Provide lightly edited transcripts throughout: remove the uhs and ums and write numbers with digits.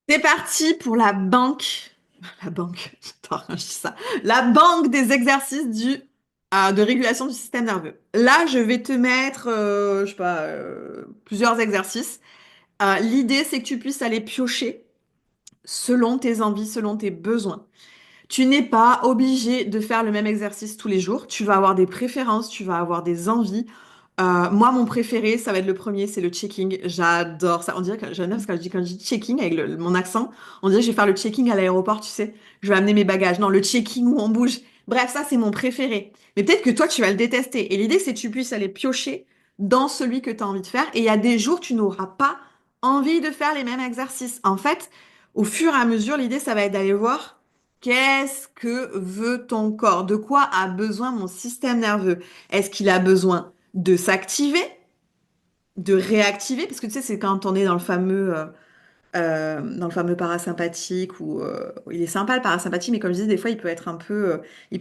C'est parti pour la banque. La banque, attends, je dis ça. La banque des exercices de régulation du système nerveux. Là, je vais te mettre, je sais pas, plusieurs exercices. L'idée, c'est que tu puisses aller piocher selon tes envies, selon tes besoins. Tu n'es pas obligé de faire le même exercice tous les jours. Tu vas avoir des préférences, tu vas avoir des envies. Moi, mon préféré, ça va être le premier, c'est le checking. J'adore ça. On dirait que j'aime bien parce que quand je dis checking avec mon accent, on dirait que je vais faire le checking à l'aéroport, tu sais. Je vais amener mes bagages. Non, le checking où on bouge. Bref, ça, c'est mon préféré. Mais peut-être que toi, tu vas le détester. Et l'idée, c'est que tu puisses aller piocher dans celui que tu as envie de faire. Et il y a des jours, tu n'auras pas envie de faire les mêmes exercices. En fait, au fur et à mesure, l'idée, ça va être d'aller voir qu'est-ce que veut ton corps, de quoi a besoin mon système nerveux. Est-ce qu'il a besoin de s'activer, de réactiver, parce que tu sais, c'est quand on est dans le fameux parasympathique où il est sympa le parasympathique, mais comme je disais, des fois, il peut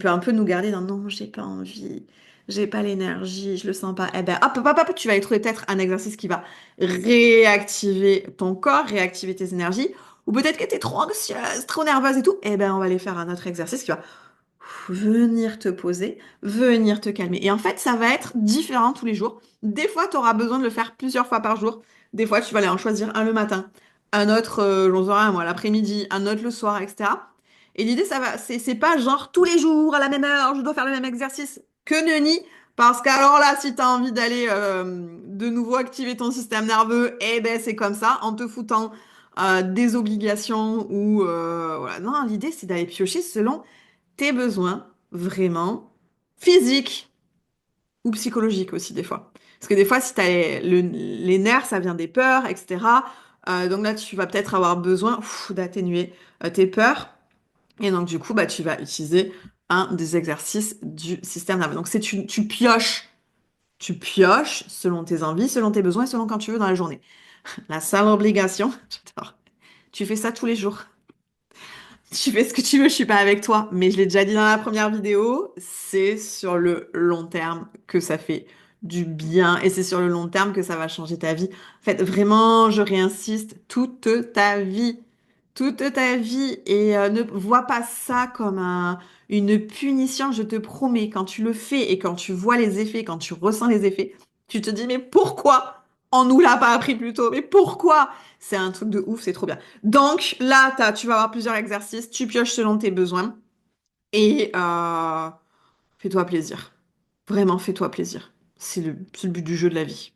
un peu nous garder dans non, j'ai pas envie, j'ai pas l'énergie, je le sens pas. Eh ben, hop, hop, hop, hop, tu vas trouver peut-être un exercice qui va réactiver ton corps, réactiver tes énergies, ou peut-être que tu es trop anxieuse, trop nerveuse et tout. Eh ben, on va aller faire un autre exercice qui va venir te poser, venir te calmer. Et en fait, ça va être différent tous les jours. Des fois, tu auras besoin de le faire plusieurs fois par jour. Des fois, tu vas aller en choisir un le matin, un autre, j'en sais rien, moi, l'après-midi, un autre le soir, etc. Et l'idée, c'est pas genre tous les jours, à la même heure, je dois faire le même exercice. Que nenni! Parce qu'alors là, si tu as envie d'aller de nouveau activer ton système nerveux, eh ben c'est comme ça, en te foutant des obligations ou voilà. Non, l'idée, c'est d'aller piocher selon tes besoins vraiment physiques ou psychologiques aussi des fois. Parce que des fois, si tu as les nerfs, ça vient des peurs, etc. Donc là, tu vas peut-être avoir besoin d'atténuer tes peurs. Et donc, du coup, bah, tu vas utiliser un des exercices du système nerveux. Donc, tu pioches selon tes envies, selon tes besoins et selon quand tu veux dans la journée. La seule obligation, j'adore, tu fais ça tous les jours. Tu fais ce que tu veux, je suis pas avec toi. Mais je l'ai déjà dit dans la première vidéo, c'est sur le long terme que ça fait du bien et c'est sur le long terme que ça va changer ta vie. En fait, vraiment, je réinsiste, toute ta vie. Toute ta vie. Et ne vois pas ça comme une punition, je te promets. Quand tu le fais et quand tu vois les effets, quand tu ressens les effets, tu te dis, mais pourquoi on nous l'a pas appris plus tôt? Mais pourquoi? C'est un truc de ouf, c'est trop bien. Donc là, tu vas avoir plusieurs exercices, tu pioches selon tes besoins et fais-toi plaisir. Vraiment, fais-toi plaisir. C'est le but du jeu de la vie.